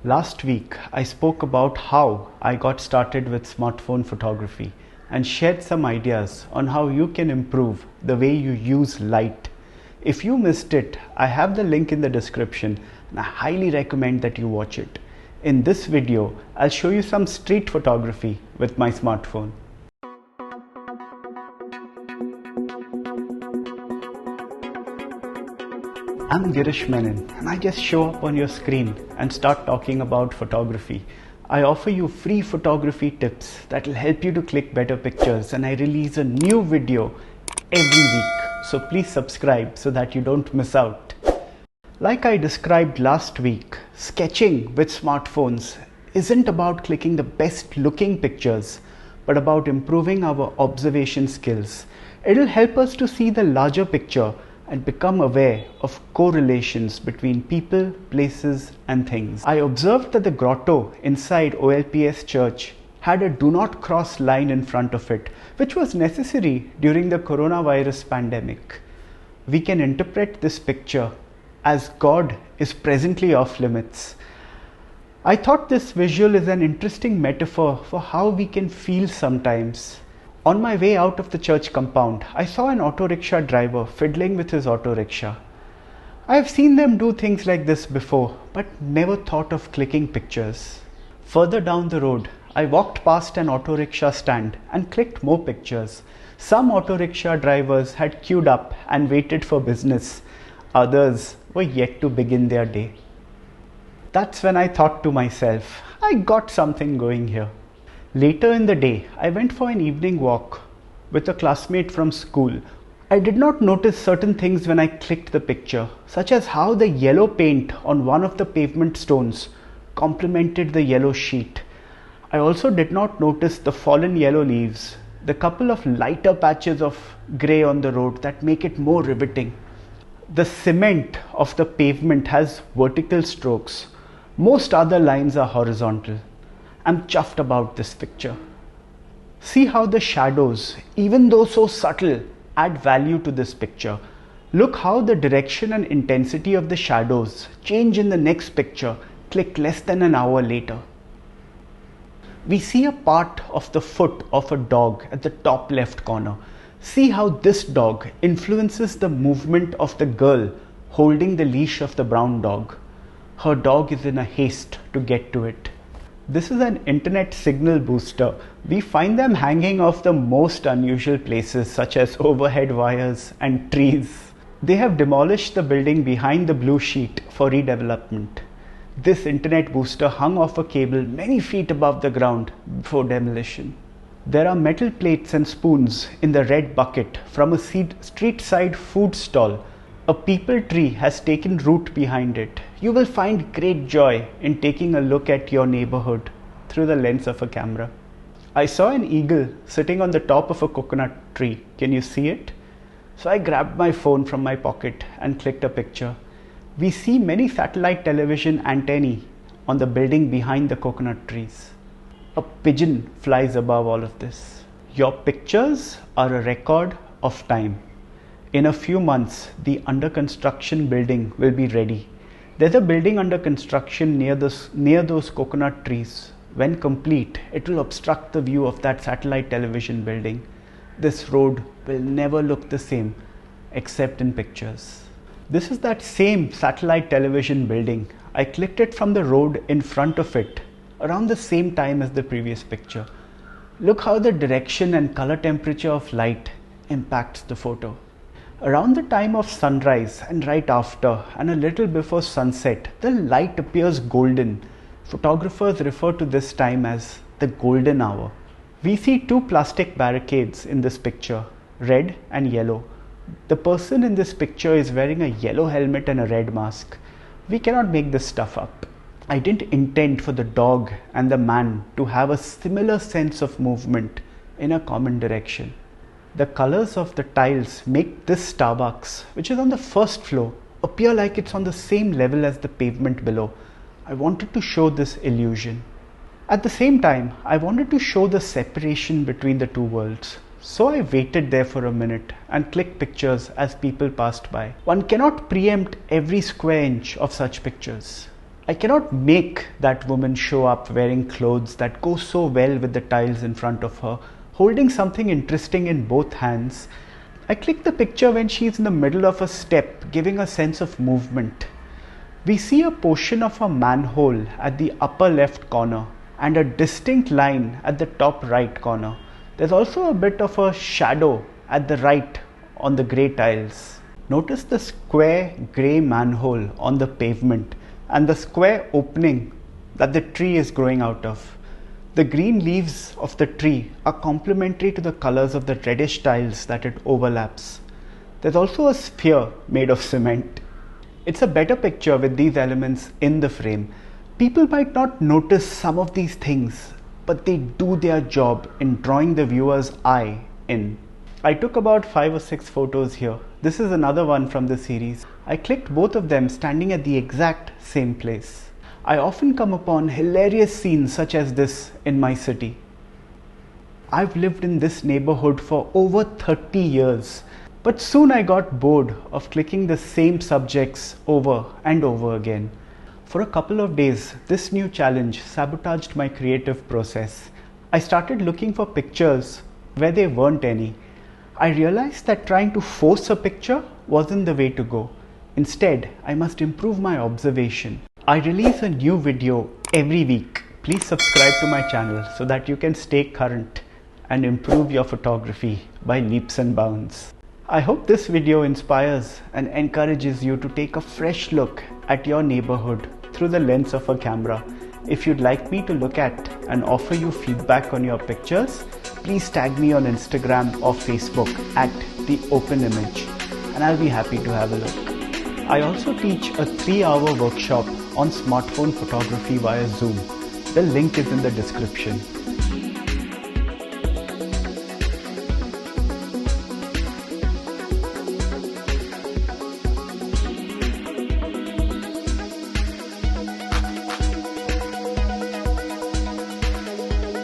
Last week, I spoke about how I got started with smartphone photography and shared some ideas on how you can improve the way you use light. If you missed it, I have the link in the description and I highly recommend that you watch it. In this video, I'll show you some street photography with my smartphone. I'm Girish Menon and I just show up on your screen and start talking about photography. I offer you free photography tips that will help you to click better pictures, and I release a new video every week. So please subscribe so that you don't miss out. Like I described last week, sketching with smartphones isn't about clicking the best looking pictures, but about improving our observation skills. It'll help us to see the larger picture and become aware of correlations between people, places and things. I observed that the grotto inside OLPS church had a do not cross line in front of it, which was necessary during the coronavirus pandemic. We can interpret this picture as God is presently off limits. I thought this visual is an interesting metaphor for how we can feel sometimes. On my way out of the church compound, I saw an auto rickshaw driver fiddling with his auto rickshaw. I have seen them do things like this before, but never thought of clicking pictures. Further down the road, I walked past an auto rickshaw stand and clicked more pictures. Some auto rickshaw drivers had queued up and waited for business. Others were yet to begin their day. That's when I thought to myself, I got something going here. Later in the day, I went for an evening walk with a classmate from school. I did not notice certain things when I clicked the picture, such as how the yellow paint on one of the pavement stones complemented the yellow sheet. I also did not notice the fallen yellow leaves, the couple of lighter patches of grey on the road that make it more riveting. The cement of the pavement has vertical strokes. Most other lines are horizontal. I'm chuffed about this picture. See how the shadows, even though so subtle, add value to this picture. Look how the direction and intensity of the shadows change in the next picture, click less than an hour later. We see a part of the foot of a dog at the top left corner. See how this dog influences the movement of the girl holding the leash of the brown dog. Her dog is in a haste to get to it. This is an internet signal booster. We find them hanging off the most unusual places, such as overhead wires and trees. They have demolished the building behind the blue sheet for redevelopment. This internet booster hung off a cable many feet above the ground before demolition. There are metal plates and spoons in the red bucket from a street side food stall. A peepal tree has taken root behind it. You will find great joy in taking a look at your neighborhood through the lens of a camera. I saw an eagle sitting on the top of a coconut tree. Can you see it? So I grabbed my phone from my pocket and clicked a picture. We see many satellite television antennae on the building behind the coconut trees. A pigeon flies above all of this. Your pictures are a record of time. In a few months, the under construction building will be ready. There's a building under construction near those coconut trees. When complete, it will obstruct the view of that satellite television building. This road will never look the same, except in pictures. This is that same satellite television building. I clicked it from the road in front of it, around the same time as the previous picture. Look how the direction and color temperature of light impacts the photo. Around the time of sunrise and right after and a little before sunset, the light appears golden. Photographers refer to this time as the golden hour. We see two plastic barricades in this picture, red and yellow. The person in this picture is wearing a yellow helmet and a red mask. We cannot make this stuff up. I didn't intend for the dog and the man to have a similar sense of movement in a common direction. The colors of the tiles make this Starbucks, which is on the first floor, appear like it's on the same level as the pavement below. I wanted to show this illusion. At the same time, I wanted to show the separation between the two worlds. So I waited there for a minute and clicked pictures as people passed by. One cannot preempt every square inch of such pictures. I cannot make that woman show up wearing clothes that go so well with the tiles in front of her, holding something interesting in both hands. I click the picture when she is in the middle of a step, giving a sense of movement. We see a portion of a manhole at the upper left corner and a distinct line at the top right corner. There's also a bit of a shadow at the right on the grey tiles. Notice the square grey manhole on the pavement and the square opening that the tree is growing out of. The green leaves of the tree are complementary to the colors of the reddish tiles that it overlaps. There's also a sphere made of cement. It's a better picture with these elements in the frame. People might not notice some of these things, but they do their job in drawing the viewer's eye in. I took about 5 or 6 photos here. This is another one from the series. I clicked both of them standing at the exact same place. I often come upon hilarious scenes such as this in my city. I've lived in this neighborhood for over 30 years, but soon I got bored of clicking the same subjects over and over again. For a couple of days, this new challenge sabotaged my creative process. I started looking for pictures where there weren't any. I realized that trying to force a picture wasn't the way to go. Instead, I must improve my observation. I release a new video every week. Please subscribe to my channel so that you can stay current and improve your photography by leaps and bounds. I hope this video inspires and encourages you to take a fresh look at your neighborhood through the lens of a camera. If you'd like me to look at and offer you feedback on your pictures, please tag me on Instagram or Facebook at The Open Image, and I'll be happy to have a look. I also teach a 3-hour workshop on smartphone photography via Zoom. The link is in the description.